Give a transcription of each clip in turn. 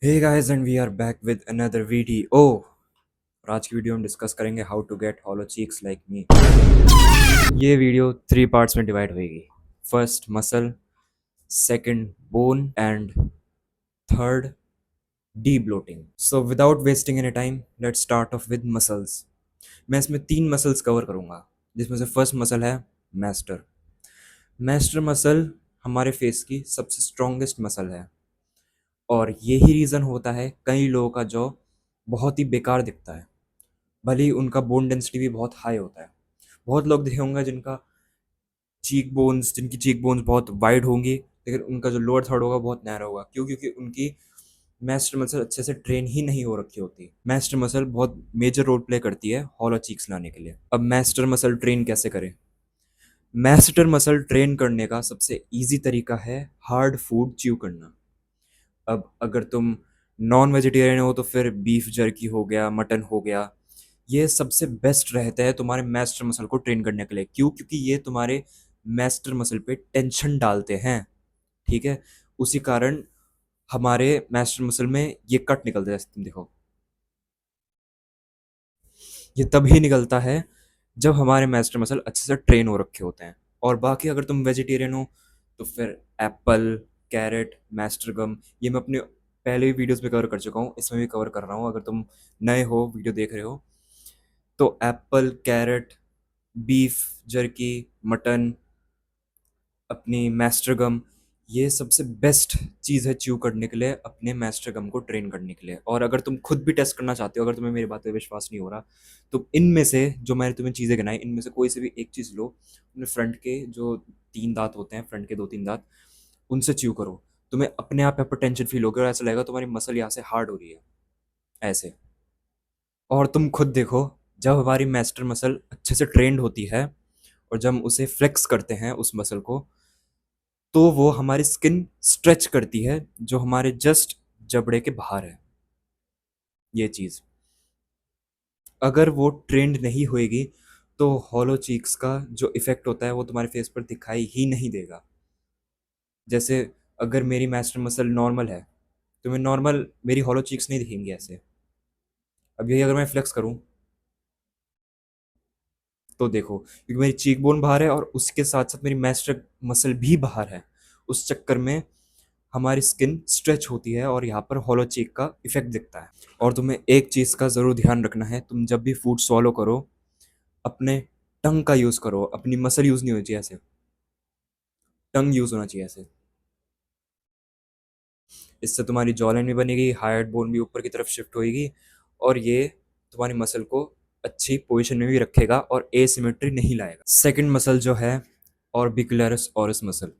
Hey guys and we are back with another video. और आज की वीडियो हम डिस्कस करेंगे how to get hollow cheeks like me. ये वीडियो 3 पार्ट्स में डिवाइड होगी। First muscle, second bone and third the bloating. So without wasting any time let's start off with muscles. मैं इसमें 3 मसल्स कवर करूंगा, जिसमें से first muscle है masseter. Masseter muscle हमारे फेस की सबसे स्ट्रॉन्गेस्ट मसल है और यही रीज़न होता है कई लोगों का जॉ बहुत ही बेकार दिखता है, भले ही उनका बोन डेंसिटी भी बहुत हाई होता है। बहुत लोग देखे होंगे जिनकी चीक बोन्स बहुत वाइड होंगी, लेकिन उनका जो लोअर थर्ड होगा बहुत नैरो होगा। क्यों? क्योंकि उनकी मैस्टर मसल अच्छे से ट्रेन ही नहीं हो रखी होती। मैस्टर मसल बहुत मेजर रोल प्ले करती है हॉलो चीक्स लाने के लिए। अब मैस्टर मसल ट्रेन कैसे करें? मैस्टर मसल ट्रेन करने का सबसे इजी तरीका है हार्ड फूड च्यू करना। अब अगर तुम नॉन वेजिटेरियन हो तो फिर बीफ जर्की हो गया, मटन हो गया, ये सबसे बेस्ट रहता है तुम्हारे मैस्टर मसल को ट्रेन करने के लिए। क्यों? क्योंकि ये तुम्हारे मैस्टर मसल पे टेंशन डालते हैं। ठीक है, उसी कारण हमारे मैस्टर मसल में ये कट निकलता है। जैसे तुम देखो, ये तभी निकलता है जब हमारे मैस्टर मसल अच्छे से ट्रेन हो रखे होते हैं। और बाकी अगर तुम वेजिटेरियन हो तो फिर एप्पल, कैरेट, मैस्टर गम, ये मैं अपने पहले भी वीडियोस में कवर कर चुका हूँ, इसमें भी कवर कर रहा हूँ। अगर तुम नए हो, वीडियो देख रहे हो, तो apple, carrot, beef jerky, mutton, अपनी मैस्टर गम, ये सबसे बेस्ट चीज़ है च्यू करने के लिए, अपने मैस्टर गम को ट्रेन करने के लिए। और अगर तुम खुद भी टेस्ट करना चाहते हो, अगर तुम्हें मेरी बात पे विश्वास नहीं हो रहा, तो इनमें से जो मैंने तुम्हें चीज़ें गिनाई, इनमें से कोई से भी एक चीज़ लो, अपने फ्रंट के जो 3 दांत होते हैं, फ्रंट के 2-3 दांत, उनसे च्यू करो। तुम्हें अपने आप पर टेंशन फील होगी और ऐसा लगेगा तुम्हारी मसल यहाँ से हार्ड हो रही है, ऐसे। और तुम खुद देखो, जब हमारी मैस्टर मसल अच्छे से ट्रेंड होती है और जब हम उसे फ्लेक्स करते हैं उस मसल को, तो वो हमारी स्किन स्ट्रेच करती है जो हमारे जस्ट जबड़े के बाहर है। ये चीज़ अगर वो ट्रेंड नहीं होएगी तो हॉलो चीक्स का जो इफेक्ट होता है वो तुम्हारे फेस पर दिखाई ही नहीं देगा। जैसे अगर मेरी मैस्टर मसल नॉर्मल है, तो मैं नॉर्मल मेरी हॉलो चीक्स नहीं दिखेंगी ऐसे। अब यही अगर मैं फ्लेक्स करूं तो देखो, क्योंकि मेरी चीक बोन बाहर है और उसके साथ साथ मेरी मैस्टर मसल भी बाहर है, उस चक्कर में हमारी स्किन स्ट्रेच होती है और यहाँ पर हॉलो चीक का इफेक्ट दिखता है। और तुम्हें एक चीज़ का ज़रूर ध्यान रखना है, तुम जब भी फूड swallow करो, अपने टंग का यूज़ करो, अपनी मसल यूज़ नहीं होनी चाहिए ऐसे। टंग यूज़ होना चाहिए ऐसे। इससे तुम्हारी जॉ लाइन भी बनेगी, हाइट बोन भी ऊपर की तरफ शिफ्ट होएगी, और ये तुम्हारी मसल को अच्छी पोजीशन में भी रखेगा और एसिमेट्री नहीं लाएगा। सेकंड मसल जो है, ऑर्बिकुलरिस ओरस मसल,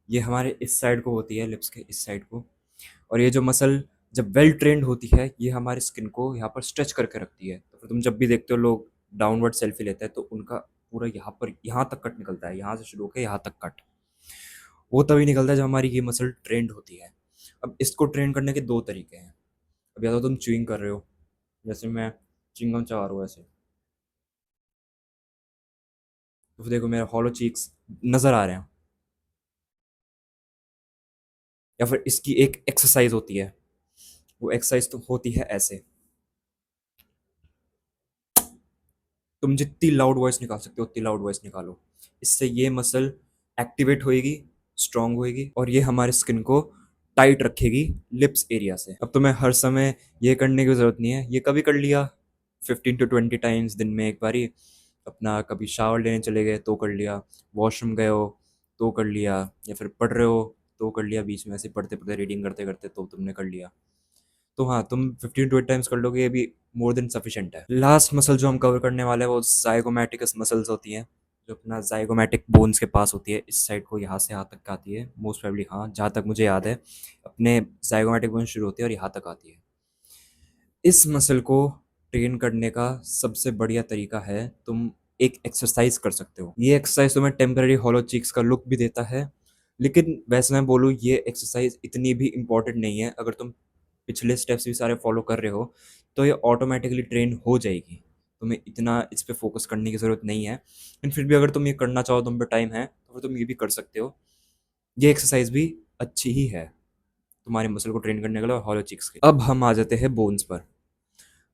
ये हमारे इस साइड को होती है, लिप्स के इस साइड को। और ये जो मसल जब वेल ट्रेंड होती है, ये हमारी स्किन को यहाँ पर स्ट्रेच करके रखती है। तो फिर तुम जब भी देखते हो लोग डाउनवर्ड सेल्फी लेते हैं, तो उनका पूरा यहाँ पर यहाँ तक कट निकलता है, यहाँ से शुरू होकर यहाँ तक कट। वो तभी निकलता है जब हमारी ये मसल ट्रेंड होती है। अब इसको ट्रेन करने के 2 तरीके हैं। अब या तो तुम च्युइंग कर रहे हो, जैसे मैं चिंगम चबा रहा हूँ ऐसे, तो फिर देखो मेरे हॉलो चीक्स नज़र आ रहे हैं। या फिर इसकी एक एक्सरसाइज होती है, वो एक्सरसाइज तो होती है ऐसे। तुम जितनी लाउड वॉइस निकाल सकते हो उतनी लाउड वॉइस निकालो, इससे ये मसल एक्टिवेट होएगी, स्ट्रांग होएगी, और ये हमारे स्किन को टाइट रखेगी लिप्स एरिया से। अब तुम्हें हर समय ये करने की ज़रूरत नहीं है, ये कभी कर लिया 15 to 20 टाइम्स दिन में एक बारी। अपना कभी शावर लेने चले गए तो कर लिया, वॉशरूम गए हो तो कर लिया, या फिर पढ़ रहे हो तो कर लिया, बीच में ऐसे पढ़ते पढ़ते रीडिंग करते करते तो तुमने कर लिया। तो हाँ, तुम 15 to 20 टाइम्स कर लोगे, ये भी मोर देन सफिशिएंट है। लास्ट मसल जो हम कवर करने वाले हैं वो जाइगोमैटिकस मसल्स होती हैं, जो अपना जाइगोमैटिक बोन्स के पास होती है, इस साइड को यहाँ से यहाँ तक आती है मोस्ट प्रोबेबली। हाँ, जहाँ तक मुझे याद है, अपने जाइगोमैटिक बोन शुरू होती है और यहाँ तक आती है। इस मसल को ट्रेन करने का सबसे बढ़िया तरीका है, तुम एक एक्सरसाइज कर सकते हो। ये एक्सरसाइज तुम्हें टेम्पररी हॉलो चीक्स का लुक भी देता है, लेकिन वैसे मैं बोलूँ ये एक्सरसाइज इतनी भी इम्पोर्टेंट नहीं है। अगर तुम पिछले स्टेप्स भी सारे फॉलो कर रहे हो तो ये ऑटोमेटिकली ट्रेन हो जाएगी, तुम्हें इतना इस पे फोकस करने की ज़रूरत नहीं है। लेकिन फिर भी अगर तुम ये करना चाहो, तुम पे टाइम है, तो फिर तुम ये भी कर सकते हो। ये एक्सरसाइज भी अच्छी ही है, तुम्हारे मसल को ट्रेन करने के लिए और हॉलो चीक्स के। अब हम आ जाते हैं बोन्स पर।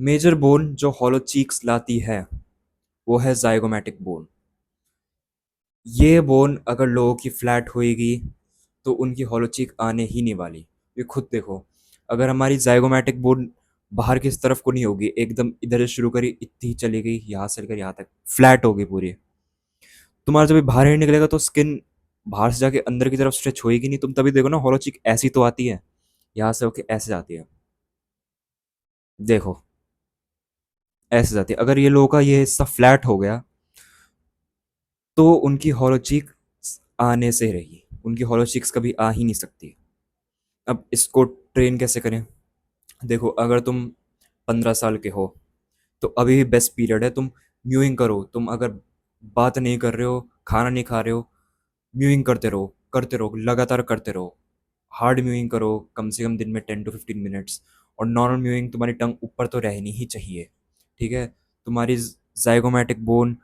मेजर बोन जो हॉलो चीक्स लाती है वो है जाइगोमैटिक बोन। ये बोन अगर लोगों की फ्लैट होएगी तो उनकी हॉलो चीक आने ही नहीं वाली। ये खुद देखो, अगर हमारी जाइगोमैटिक बोन बाहर की तरफ को नहीं होगी, एकदम इधर से शुरू करी इतनी ही चली गई, यहाँ से लेकर यहाँ तक फ्लैट होगी पूरी, तुम्हारा जब ये बाहर ही निकलेगा तो स्किन बाहर से जाके अंदर की तरफ स्ट्रेच होएगी नहीं। तुम तभी देखो ना, हॉलो चीक ऐसी तो आती है, यहाँ से होके ऐसे जाती है, देखो ऐसे जाती है। अगर ये लोगों का ये हिस्सा फ्लैट हो गया तो उनकी हॉलो चीक आने से रहेगी, उनकी हॉलो चीक्स कभी आ ही नहीं सकती। अब इसको ट्रेन कैसे करें? देखो, अगर तुम 15 साल के हो तो अभी भी बेस्ट पीरियड है, तुम म्यूइंग करो। तुम अगर बात नहीं कर रहे हो, खाना नहीं खा रहे हो, म्यूइंग करते रहो, लगातार करते रहो। हार्ड म्यूइंग करो कम से कम दिन में 10 to 15 मिनट्स। और नॉर्मल म्यूइंग, तुम्हारी टंग ऊपर तो रहनी ही चाहिए, ठीक है? तुम्हारी जाइगोमैटिक बोन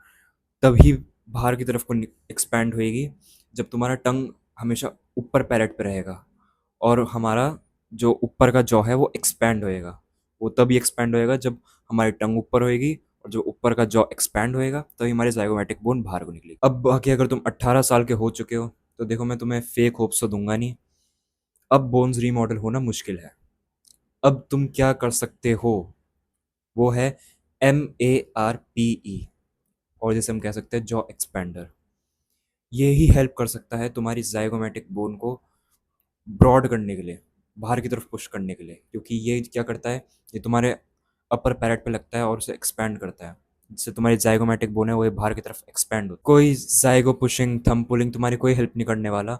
तभी बाहर की तरफ को एक्सपैंड होएगी जब तुम्हारा टंग हमेशा ऊपर पैलेट पे रहेगा, और हमारा जो ऊपर का जॉ है वो एक्सपैंड होएगा। वो तभी एक्सपैंड होएगा जब हमारी टंग ऊपर होएगी, और जो ऊपर का जॉ एक्सपैंड होएगा तभी हमारी जाइगोमैटिक बोन बाहर को निकलेगी। अब बाकी अगर तुम 18 साल के हो चुके हो तो देखो, मैं तुम्हें फेक होप्स तो दूंगा नहीं। अब बोन्स रीमॉडल होना मुश्किल है। अब तुम क्या कर सकते हो, वो है MARPE, और जैसे हम कह सकते हैं जॉ एक्सपेंडर। ये ही हेल्प कर सकता है तुम्हारी जाइगोमैटिक बोन को ब्रॉड करने के लिए, बाहर की तरफ पुश करने के लिए, क्योंकि ये क्या करता है, ये तुम्हारे अपर पैलेट पे लगता है और उसे एक्सपैंड करता है, जिससे तुम्हारी जाइगोमैटिक बोन है वो बाहर की तरफ एक्सपैंड होती है। कोई जाइगो पुशिंग, थंब पुलिंग तुम्हारी कोई हेल्प नहीं करने वाला।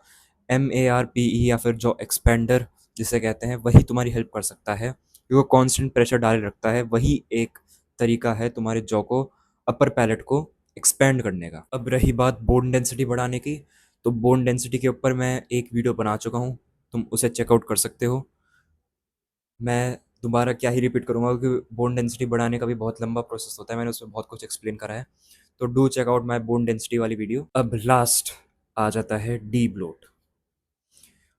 MARPE या फिर जो एक्सपेंडर जिसे कहते हैं, वही तुम्हारी हेल्प कर सकता है, क्योंकि वो कॉन्स्टेंट प्रेशर डाले रखता है। वही एक तरीका है तुम्हारे जॉ को, अपर पैलेट को एक्सपैंड करने का। अब रही बात बोन डेंसिटी बढ़ाने की, तो बोन डेंसिटी के ऊपर मैं एक वीडियो बना चुका हूँ, तुम उसे चेकआउट कर सकते हो। मैं दोबारा क्या ही रिपीट करूँगा, क्योंकि बोन डेंसिटी बढ़ाने का भी बहुत लंबा प्रोसेस होता है, मैंने उसमें बहुत कुछ एक्सप्लेन करा है। तो do check out my bone density वाली वीडियो। अब लास्ट आ जाता है डी ब्लोट।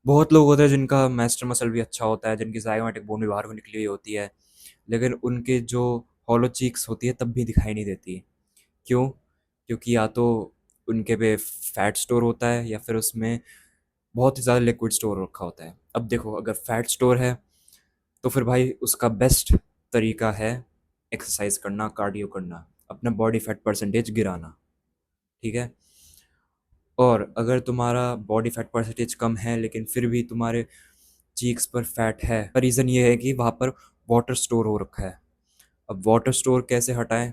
बहुत लोग होते हैं जिनका मैस्टर मसल भी अच्छा होता है, जिनकी जाइगोमैटिक बोन भी बाहर को निकली हुई होती है, लेकिन उनके जो हॉलो चीक्स होती है तब भी दिखाई नहीं देती। क्यों? क्योंकि या तो उनके पे फैट स्टोर होता है, या फिर उसमें बहुत ही ज़्यादा लिक्विड स्टोर रखा होता है। अब देखो, अगर फैट स्टोर है तो फिर भाई उसका बेस्ट तरीका है एक्सरसाइज करना, कार्डियो करना, अपना बॉडी फैट परसेंटेज गिराना, ठीक है? और अगर तुम्हारा बॉडी फैट परसेंटेज कम है लेकिन फिर भी तुम्हारे चीक्स पर फैट है, का रीज़न ये है कि वहाँ पर वाटर स्टोर हो रखा है। अब वाटर स्टोर कैसे हटाएं?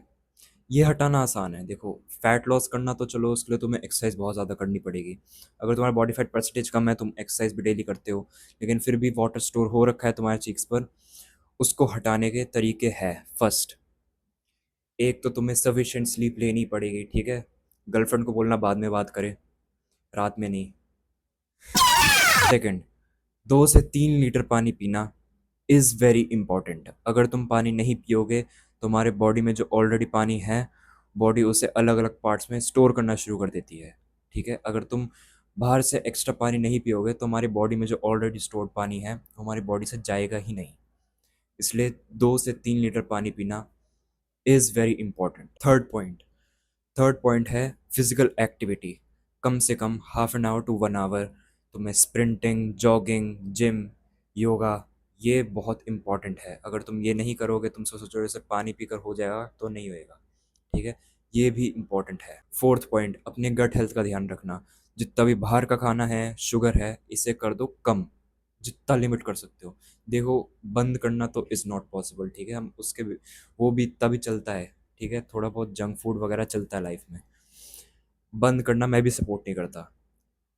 ये हटाना आसान है। देखो, फैट लॉस करना तो चलो, उसके लिए तुम्हें एक्सरसाइज बहुत ज़्यादा करनी पड़ेगी। अगर तुम्हारा बॉडी फैट परसेंटेज कम है, तुम एक्सरसाइज भी डेली करते हो, लेकिन फिर भी वाटर स्टोर हो रखा है तुम्हारे चीक्स पर, उसको हटाने के तरीके हैं। फर्स्ट, एक तो तुम्हें सफिशिएंट स्लीप लेनी पड़ेगी, ठीक है? गर्लफ्रेंड को बोलना बाद में बात करे, रात में नहीं। सेकंड, 2 से 3 लीटर पानी पीना इज़ वेरी इंपॉर्टेंट। अगर तुम पानी नहीं पियोगे तो हमारे बॉडी में जो ऑलरेडी पानी है, बॉडी उसे अलग अलग पार्ट्स में स्टोर करना शुरू कर देती है, ठीक है? अगर तुम बाहर से एक्स्ट्रा पानी नहीं पियोगे तो हमारी बॉडी में जो ऑलरेडी स्टोर्ड पानी है वो हमारी बॉडी से जाएगा ही नहीं। इसलिए 2 से 3 लीटर पानी पीना is very important. Third point है फिजिकल एक्टिविटी। कम से कम ½ an hour to 1 hour तुम्हें स्प्रिंटिंग, जॉगिंग, जिम, योगा, ये बहुत इंपॉर्टेंट है। अगर तुम ये नहीं करोगे, तुम सोचो जैसे पानी पीकर हो जाएगा, तो नहीं होएगा, ठीक है? ये भी इंपॉर्टेंट है। फोर्थ पॉइंट, अपने गट हेल्थ का ध्यान रखना। जितना भी बाहर का खाना है, शुगर है, इसे कर दो कम, जितना लिमिट कर सकते हो। देखो, बंद करना तो इज़ नॉट पॉसिबल, ठीक है? हम उसके भी, वो भी तभी चलता है, ठीक है? थोड़ा बहुत जंक फूड वगैरह चलता है लाइफ में, बंद करना मैं भी सपोर्ट नहीं करता।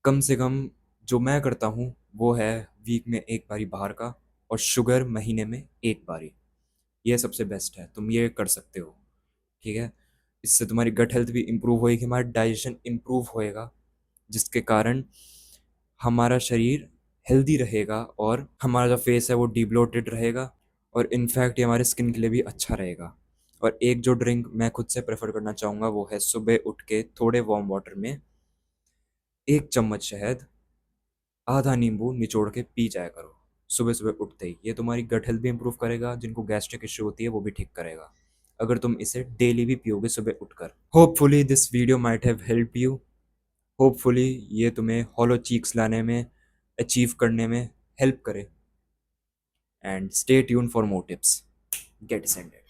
कम से कम जो मैं करता हूँ वो है वीक में एक बारी बाहर का, और शुगर महीने में एक बारी। ये सबसे बेस्ट है, तुम ये कर सकते हो, ठीक है? इससे तुम्हारी गट हेल्थ भी इम्प्रूव होएगी, हमारा डाइजेशन इम्प्रूव होएगा, जिसके कारण हमारा शरीर हेल्दी रहेगा, और हमारा जो फेस है वो डिब्लोटेड रहेगा, और इनफैक्ट ये हमारे स्किन के लिए भी अच्छा रहेगा। और एक जो ड्रिंक मैं खुद से प्रेफर करना चाहूँगा वो है, सुबह उठ के थोड़े वार्म वाटर में 1 चम्मच शहद, आधा नींबू निचोड़ के पी जाया करो। सुबह सुबह उठते ही। ये तुम्हारी गट हेल्थ भी इंप्रूव करेगा, जिनको गैस्ट्रिक इश्यू होती है वो भी ठीक करेगा अगर तुम इसे डेली भी पियोगे सुबह उठकर। Hopefully this video might have help you. Hopefully ये तुम्हें हॉलो चीक्स लाने में, अचीव करने में हेल्प करे। And stay tune for more tips. Get सेंडेड।